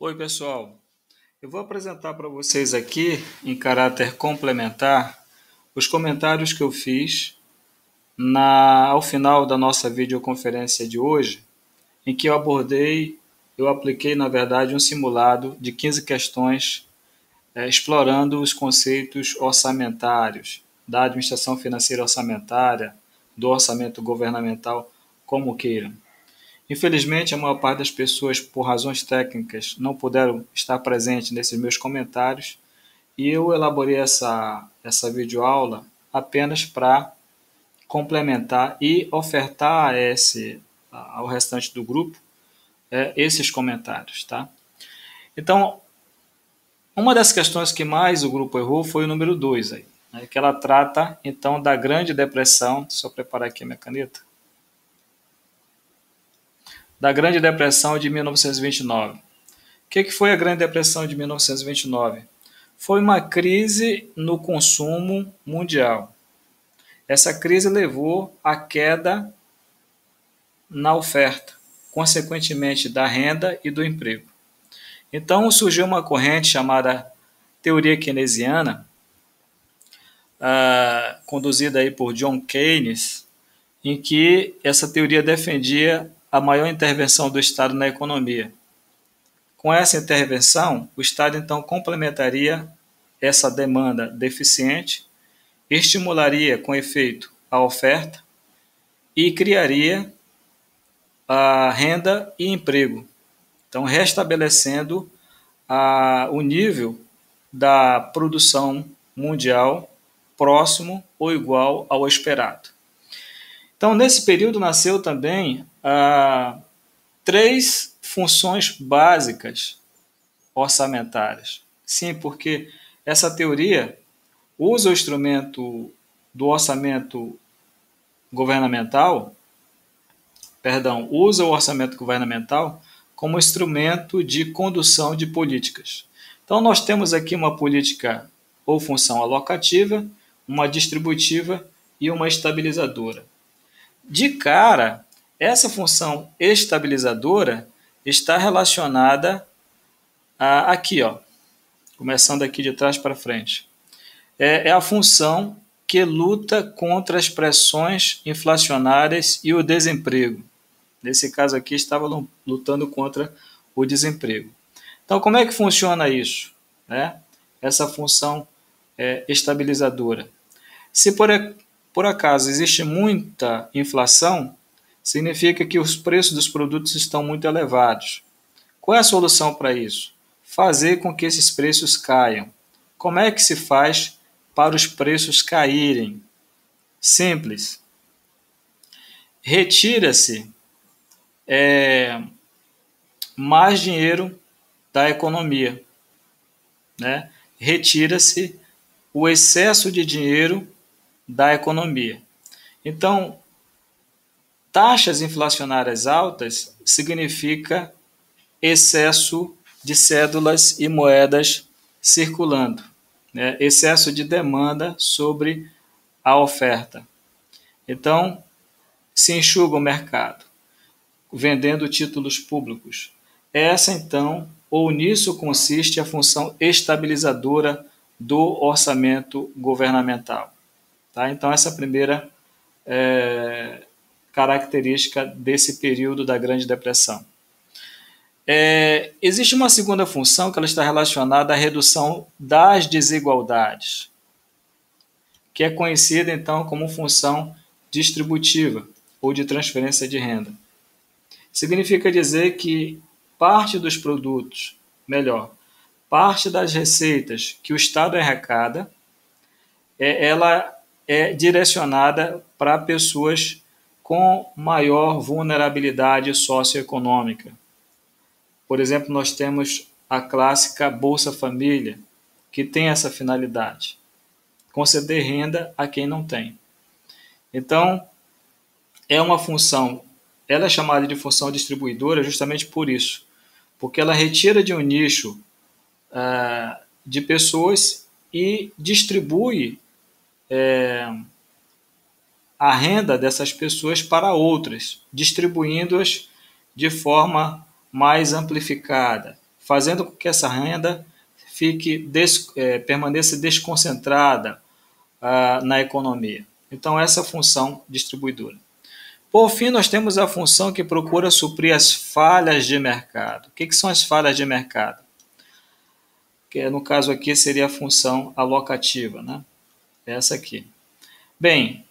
Oi, pessoal. Eu vou apresentar para vocês aqui, em caráter complementar, os comentários que eu fiz ao final da nossa videoconferência de hoje, em que eu apliquei, na verdade, um simulado de 15 questões, explorando os conceitos orçamentários, da administração financeira orçamentária, do orçamento governamental, como queiram. Infelizmente, a maior parte das pessoas, por razões técnicas, não puderam estar presente nesses meus comentários e eu elaborei essa videoaula apenas para complementar e ofertar ao restante do grupo esses comentários. Tá? Então, uma das questões que mais o grupo errou foi o número 2, aí, né, que ela trata, então, da Grande Depressão. Deixa eu preparar aqui a minha caneta. Da Grande Depressão de 1929. O que foi a Grande Depressão de 1929? Foi uma crise no consumo mundial. Essa crise levou à queda na oferta, consequentemente da renda e do emprego. Então surgiu uma corrente chamada teoria keynesiana, conduzida aí por John Keynes, em que essa teoria defendia a maior intervenção do Estado na economia. Com essa intervenção, o Estado então complementaria essa demanda deficiente, estimularia com efeito a oferta e criaria a renda e emprego. Então, restabelecendo o nível da produção mundial próximo ou igual ao esperado. Então, nesse período nasceu também 3 funções básicas orçamentárias. Sim, porque essa teoria usa o instrumento do orçamento governamental, usa o orçamento governamental como instrumento de condução de políticas. Então, nós temos aqui uma política ou função alocativa, uma distributiva e uma estabilizadora. De cara, essa função estabilizadora está relacionada aqui, ó, começando aqui de trás para frente. É a função que luta contra as pressões inflacionárias e o desemprego. Nesse caso aqui, estava lutando contra o desemprego. Então, como é que funciona isso? Essa função estabilizadora. Se por acaso existe muita inflação, significa que os preços dos produtos estão muito elevados. Qual é a solução para isso? Fazer com que esses preços caiam. Como é que se faz para os preços caírem? Simples. Retira-se mais dinheiro da economia. Retira-se o excesso de dinheiro da economia. Então, taxas inflacionárias altas significa excesso de cédulas e moedas circulando, excesso de demanda sobre a oferta. Então, se enxuga o mercado, vendendo títulos públicos. Nisso consiste a função estabilizadora do orçamento governamental. Tá? Então, essa é a primeira característica desse período da Grande Depressão. Existe uma segunda função que ela está relacionada à redução das desigualdades, que é conhecida então como função distributiva ou de transferência de renda. Significa dizer que parte dos produtos, parte das receitas que o Estado arrecada, ela é direcionada para pessoas com maior vulnerabilidade socioeconômica. Por exemplo, nós temos a clássica Bolsa Família, que tem essa finalidade, conceder renda a quem não tem. Então, ela é chamada de função distribuidora justamente por isso, porque ela retira de um nicho de pessoas e distribui a renda dessas pessoas para outras, distribuindo-as de forma mais amplificada, fazendo com que essa renda permaneça desconcentrada na economia. Então, essa é a função distribuidora. Por fim, nós temos a função que procura suprir as falhas de mercado. O que são as falhas de mercado? Que no caso aqui seria a função alocativa, né? Essa aqui. Bem,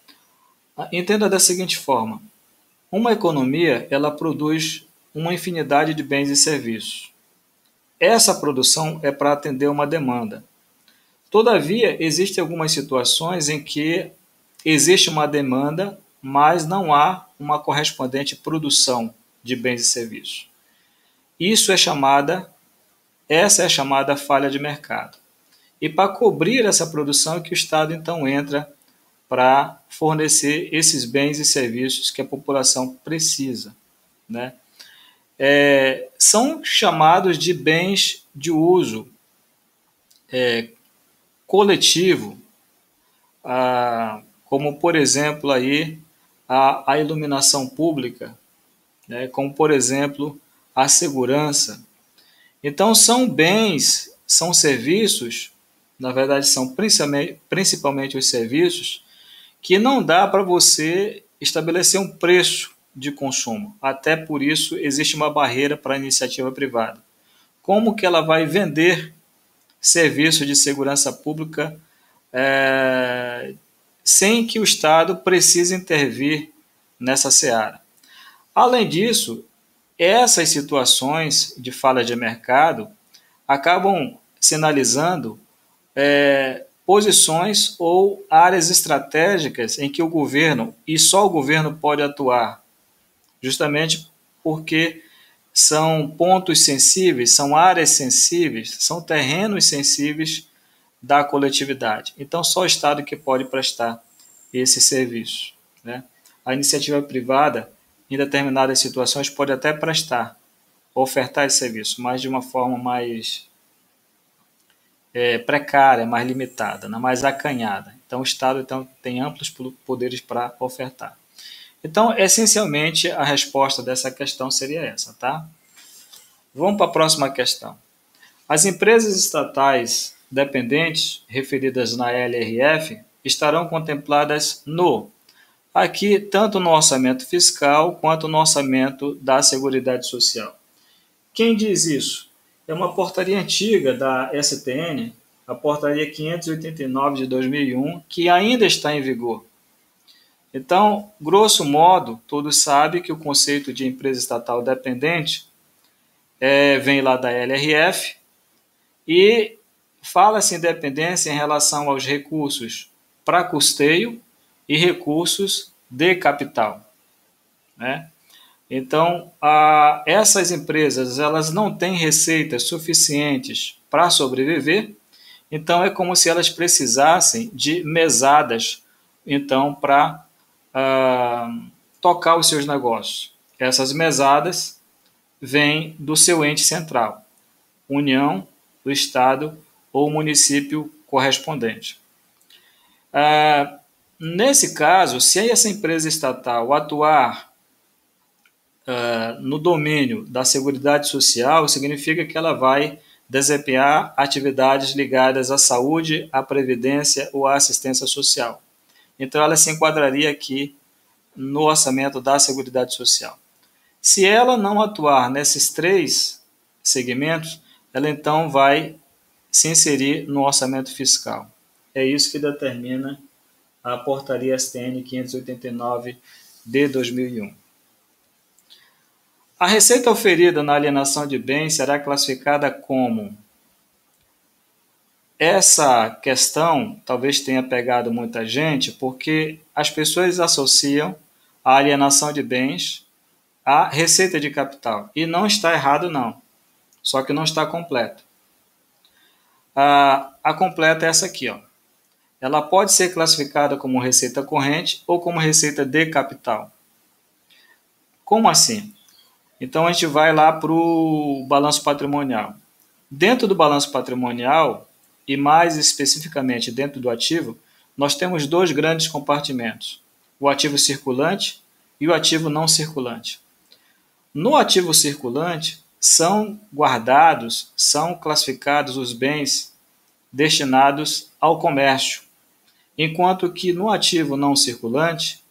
entenda da seguinte forma: uma economia, ela produz uma infinidade de bens e serviços. Essa produção é para atender uma demanda. Todavia, existem algumas situações em que existe uma demanda, mas não há uma correspondente produção de bens e serviços. Essa é a chamada falha de mercado. E para cobrir essa produção é que o Estado então entra para fornecer esses bens e serviços que a população precisa, né? São chamados de bens de uso coletivo, como por exemplo aí a iluminação pública, né? Como por exemplo a segurança. Então são bens, são serviços, na verdade são principalmente os serviços, que não dá para você estabelecer um preço de consumo. Até por isso existe uma barreira para a iniciativa privada. Como que ela vai vender serviços de segurança pública sem que o Estado precise intervir nessa seara? Além disso, essas situações de falha de mercado acabam sinalizando posições ou áreas estratégicas em que o governo, e só o governo pode atuar, justamente porque são pontos sensíveis, são áreas sensíveis, são terrenos sensíveis da coletividade. Então, só o Estado que pode prestar esse serviço, né? A iniciativa privada, em determinadas situações, pode até ofertar esse serviço, mas de uma forma mais precária, mais limitada, mais acanhada. Então, o Estado tem amplos poderes para ofertar. Então, essencialmente, a resposta dessa questão seria essa, tá? Vamos para a próxima questão. As empresas estatais dependentes, referidas na LRF, estarão contempladas aqui, tanto no orçamento fiscal quanto no orçamento da Seguridade Social. Quem diz isso? É uma portaria antiga da STN, a portaria 589 de 2001, que ainda está em vigor. Então, grosso modo, todos sabem que o conceito de empresa estatal dependente vem lá da LRF e fala-se em dependência em relação aos recursos para custeio e recursos de capital, né? Então, essas empresas elas não têm receitas suficientes para sobreviver, então é como se elas precisassem de mesadas então, para tocar os seus negócios. Essas mesadas vêm do seu ente central, União, do Estado ou município correspondente. Nesse caso, se essa empresa estatal atuar no domínio da Seguridade Social, significa que ela vai desempenhar atividades ligadas à saúde, à previdência ou à assistência social. Então, ela se enquadraria aqui no orçamento da Seguridade Social. Se ela não atuar nesses 3 segmentos, ela então vai se inserir no orçamento fiscal. É isso que determina a portaria STN 589 de 2001. A receita oferida na alienação de bens será classificada como... Essa questão talvez tenha pegado muita gente porque as pessoas associam a alienação de bens à receita de capital. E não está errado, não. Só que não está completo. A completa é essa aqui, ó. Ela pode ser classificada como receita corrente ou como receita de capital. Como assim? Então, a gente vai lá para o balanço patrimonial. Dentro do balanço patrimonial, e mais especificamente dentro do ativo, nós temos 2 grandes compartimentos, o ativo circulante e o ativo não circulante. No ativo circulante, são guardados, são classificados os bens destinados ao comércio, enquanto que no ativo não circulante,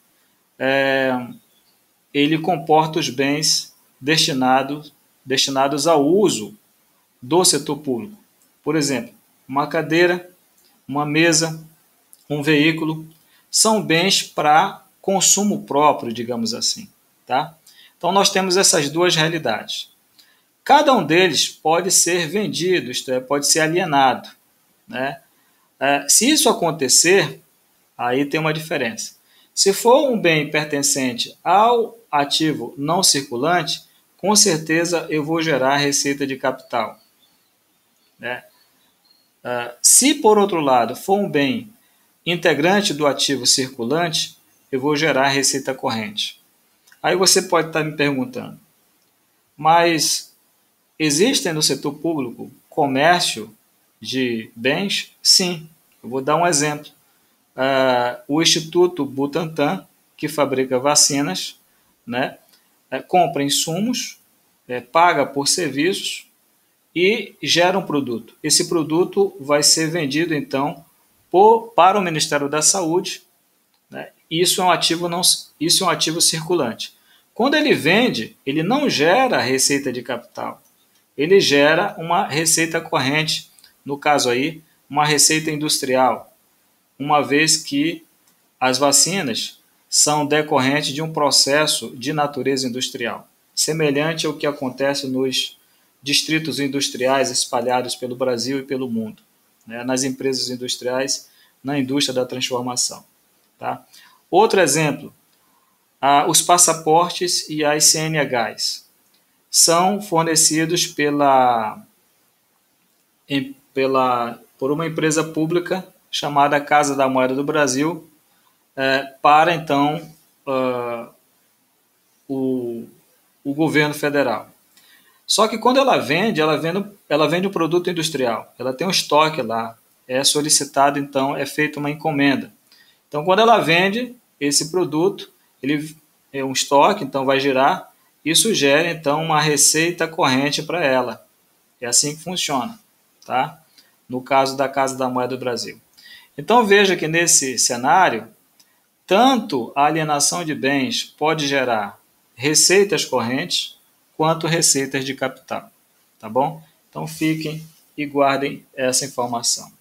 ele comporta os bens destinados ao uso do setor público. Por exemplo, uma cadeira, uma mesa, um veículo, são bens para consumo próprio, digamos assim. Tá? Então, nós temos essas duas realidades. Cada um deles pode ser vendido, isto é, pode ser alienado. Né? Se isso acontecer, aí tem uma diferença. Se for um bem pertencente ao ativo não circulante, com certeza eu vou gerar receita de capital. Né? Se, por outro lado, for um bem integrante do ativo circulante, eu vou gerar receita corrente. Aí você pode estar me perguntando, mas existem no setor público comércio de bens? Sim, eu vou dar um exemplo. O Instituto Butantan, que fabrica vacinas, né, compra insumos, paga por serviços e gera um produto. Esse produto vai ser vendido, então, para o Ministério da Saúde. Né? Isso é um ativo circulante. Quando ele vende, ele não gera receita de capital. Ele gera uma receita corrente, no caso aí, uma receita industrial, uma vez que as vacinas são decorrentes de um processo de natureza industrial, semelhante ao que acontece nos distritos industriais espalhados pelo Brasil e pelo mundo, né? Nas empresas industriais, na indústria da transformação. Tá? Outro exemplo, os passaportes e as CNHs são fornecidos por uma empresa pública chamada Casa da Moeda do Brasil, para então o governo federal. Só que quando ela vende um produto industrial, ela tem um estoque lá, é solicitado, então é feita uma encomenda. Então quando ela vende esse produto, ele é um estoque, então vai girar, isso gera então uma receita corrente para ela. É assim que funciona, tá? No caso da Casa da Moeda do Brasil. Então veja que nesse cenário, tanto a alienação de bens pode gerar receitas correntes, quanto receitas de capital, tá bom? Então fiquem e guardem essa informação.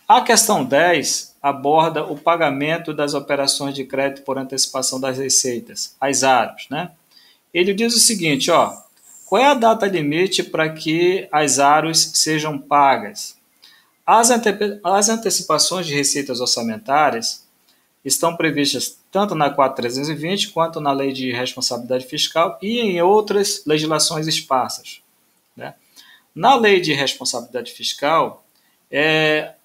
A questão 10 aborda o pagamento das operações de crédito por antecipação das receitas, as AROs, né? Ele diz o seguinte, qual é a data limite para que as AROs sejam pagas? As antecipações de receitas orçamentárias estão previstas tanto na 4.320 quanto na Lei de Responsabilidade Fiscal e em outras legislações esparsas. Né? Na Lei de Responsabilidade Fiscal,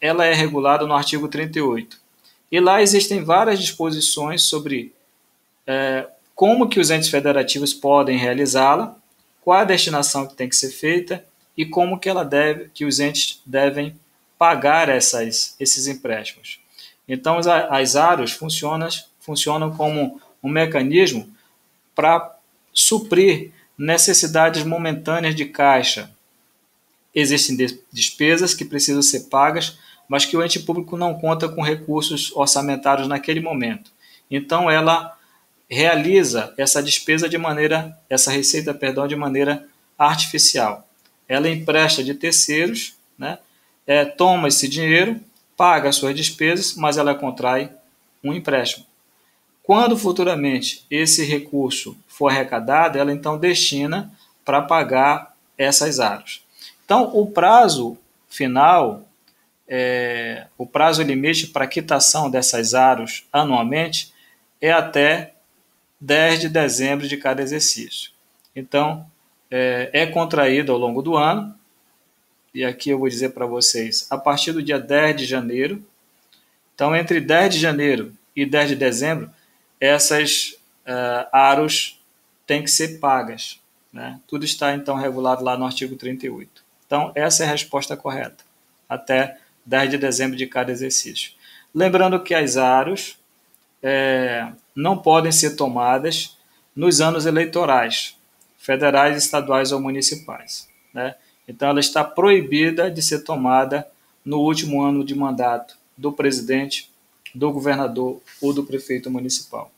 ela é regulada no artigo 38. E lá existem várias disposições sobre como que os entes federativos podem realizá-la, qual a destinação que tem que ser feita e como que os entes devem pagar esses empréstimos. Então, as AROs funcionam como um mecanismo para suprir necessidades momentâneas de caixa. Existem despesas que precisam ser pagas, mas que o ente público não conta com recursos orçamentários naquele momento. Então, ela realiza essa despesa essa receita, de maneira artificial. Ela empresta de terceiros, né? Toma esse dinheiro, paga as suas despesas, mas ela contrai um empréstimo. Quando futuramente esse recurso for arrecadado, ela então destina para pagar essas AROs. Então, o prazo final, o prazo limite para quitação dessas AROs anualmente é até 10 de dezembro de cada exercício. Então, é contraído ao longo do ano, e aqui eu vou dizer para vocês, a partir do dia 10 de janeiro. Então, entre 10 de janeiro e 10 de dezembro, essas AROs têm que ser pagas. Né? Tudo está, então, regulado lá no artigo 38. Então, essa é a resposta correta, até 10 de dezembro de cada exercício. Lembrando que as AROs não podem ser tomadas nos anos eleitorais, federais, estaduais ou municipais, né? Então, ela está proibida de ser tomada no último ano de mandato do presidente, do governador ou do prefeito municipal.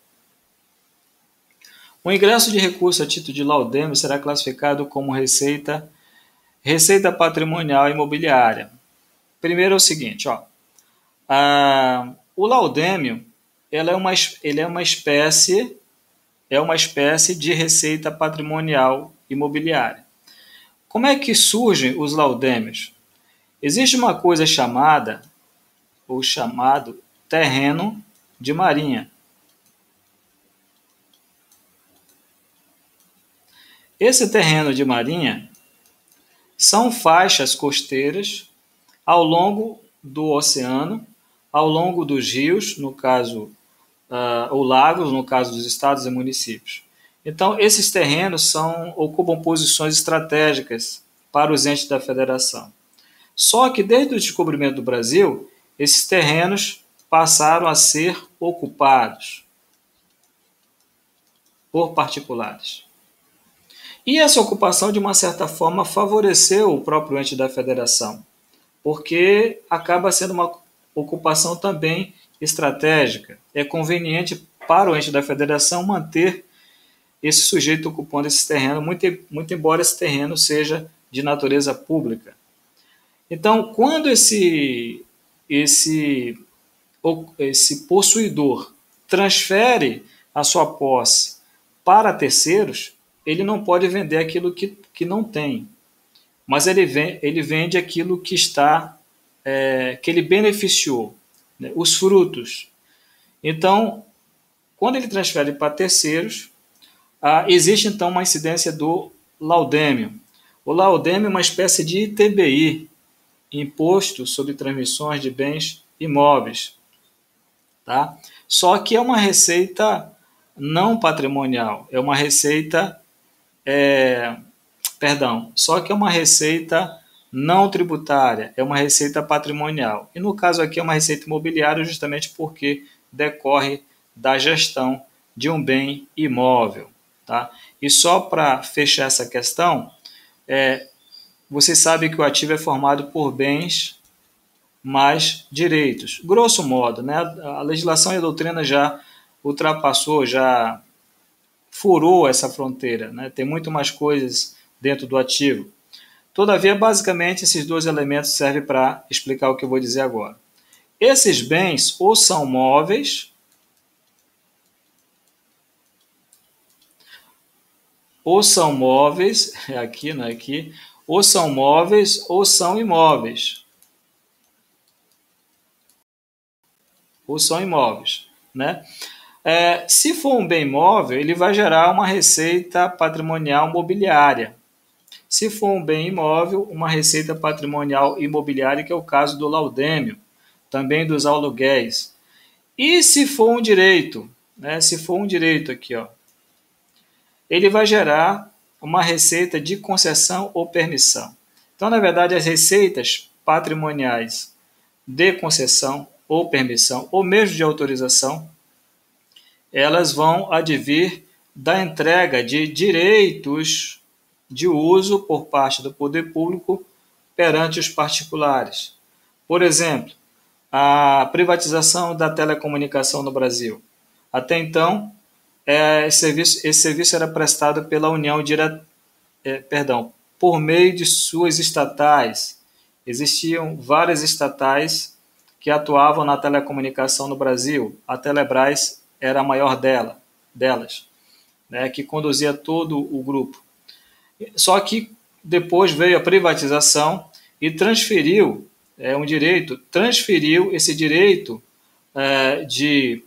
O ingresso de recurso a título de laudêmio será classificado como receita patrimonial imobiliária. Primeiro é o seguinte, ó, o laudêmio ele é uma espécie de receita patrimonial imobiliária. Como é que surgem os laudêmios? Existe uma coisa chamada, ou chamado, terreno de marinha. Esse terreno de marinha são faixas costeiras ao longo do oceano, ao longo dos rios, no caso, ou lagos, no caso dos estados e municípios. Então, esses terrenos ocupam posições estratégicas para os entes da federação. Só que desde o descobrimento do Brasil, esses terrenos passaram a ser ocupados por particulares. E essa ocupação, de uma certa forma, favoreceu o próprio ente da federação, porque acaba sendo uma ocupação também estratégica. É conveniente para o ente da federação manter esse sujeito ocupando esse terreno, muito embora esse terreno seja de natureza pública. Então, quando esse possuidor transfere a sua posse para terceiros, ele não pode vender aquilo que não tem, mas ele vende aquilo que que ele beneficiou, né, os frutos. Então, quando ele transfere para terceiros, existe então uma incidência do laudêmio. O laudêmio é uma espécie de ITBI, Imposto sobre Transmissões de Bens Imóveis, tá? Só que é uma receita não patrimonial, é uma receita, só que é uma receita não tributária, é uma receita patrimonial. E no caso aqui é uma receita imobiliária, justamente porque decorre da gestão de um bem imóvel, tá? E só para fechar essa questão, você sabe que o ativo é formado por bens mais direitos. Grosso modo, né? A legislação e a doutrina já ultrapassou, já furou essa fronteira, né? Tem muito mais coisas dentro do ativo. Todavia, basicamente, esses dois elementos servem para explicar o que eu vou dizer agora. Esses bens ou são móveis, aqui, não é aqui, ou são móveis ou são imóveis. Ou são imóveis, né? Se for um bem móvel, ele vai gerar uma receita patrimonial mobiliária. Se for um bem imóvel, uma receita patrimonial imobiliária, que é o caso do laudêmio, também dos aluguéis. E se for um direito, né? Se for um direito aqui, ó, ele vai gerar uma receita de concessão ou permissão. Então, na verdade, as receitas patrimoniais de concessão ou permissão, ou mesmo de autorização, elas vão advir da entrega de direitos de uso por parte do poder público perante os particulares. Por exemplo, a privatização da telecomunicação no Brasil. Até então, esse serviço era prestado pela União por meio de suas estatais. Existiam várias estatais que atuavam na telecomunicação no Brasil. A Telebrás era a maior delas, né, que conduzia todo o grupo. Só que depois veio a privatização e transferiu esse direito de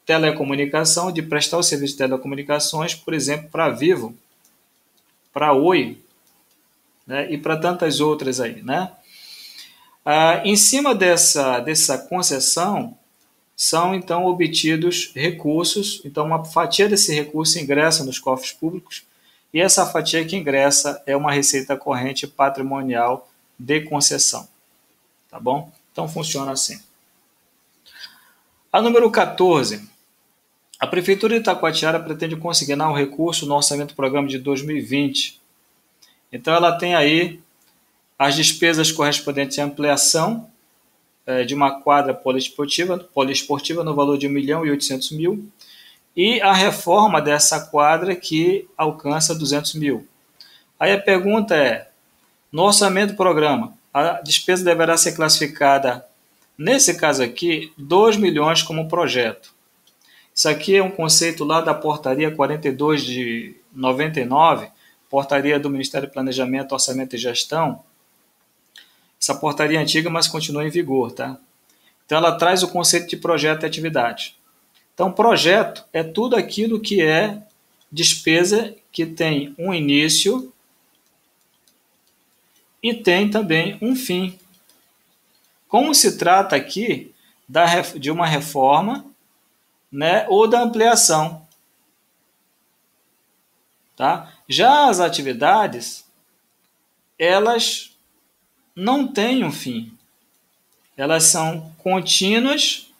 telecomunicação, de prestar o serviço de telecomunicações, por exemplo, para a Vivo, para a Oi, né, e para tantas outras aí, né? Em cima dessa concessão, são então obtidos recursos, então uma fatia desse recurso ingressa nos cofres públicos, e essa fatia que ingressa é uma receita corrente patrimonial de concessão, tá bom? Então funciona assim. A número 14, A Prefeitura de Itacoatiara pretende consignar um recurso no orçamento do programa de 2020. Então, ela tem aí as despesas correspondentes à ampliação de uma quadra poliesportiva no valor de 1.800.000 e a reforma dessa quadra que alcança 200 mil. Aí a pergunta é, no orçamento do programa, a despesa deverá ser classificada, nesse caso aqui, 2 milhões como projeto. Isso aqui é um conceito lá da portaria 42 de 99, portaria do Ministério do Planejamento, Orçamento e Gestão. Essa portaria é antiga, mas continua em vigor, tá? Então ela traz o conceito de projeto e atividade. Então projeto é tudo aquilo que é despesa que tem um início e tem também um fim. Como se trata aqui de uma reforma, né, ou da ampliação. Tá? Já as atividades, elas não têm um fim. Elas são contínuas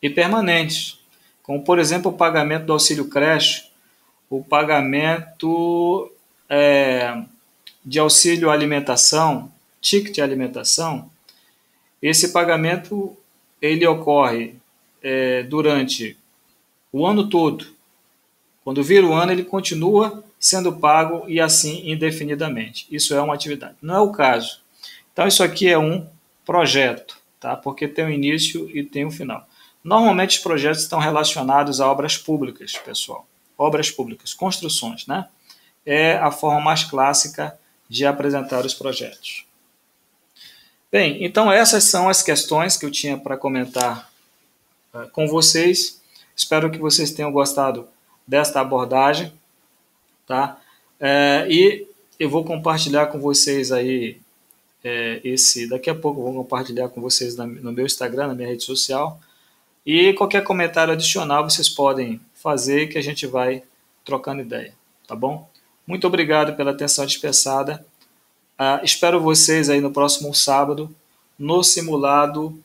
e permanentes. Como, por exemplo, o pagamento do auxílio creche, o pagamento de auxílio alimentação, ticket de alimentação. Esse pagamento ele ocorre durante o ano todo. Quando vira o ano, ele continua sendo pago e assim indefinidamente. Isso é uma atividade. Não é o caso. Então, isso aqui é um projeto, tá? Porque tem um início e tem um final. Normalmente, os projetos estão relacionados a obras públicas, pessoal. Obras públicas, construções, né? É a forma mais clássica de apresentar os projetos. Bem, então essas são as questões que eu tinha para comentar com vocês. Espero que vocês tenham gostado desta abordagem, tá? E eu vou compartilhar com vocês aí daqui a pouco eu vou compartilhar com vocês no meu Instagram, na minha rede social, e qualquer comentário adicional vocês podem fazer que a gente vai trocando ideia, tá bom? Muito obrigado pela atenção dispensada. Espero vocês aí no próximo sábado no simulado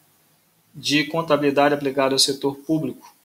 de contabilidade aplicada ao setor público.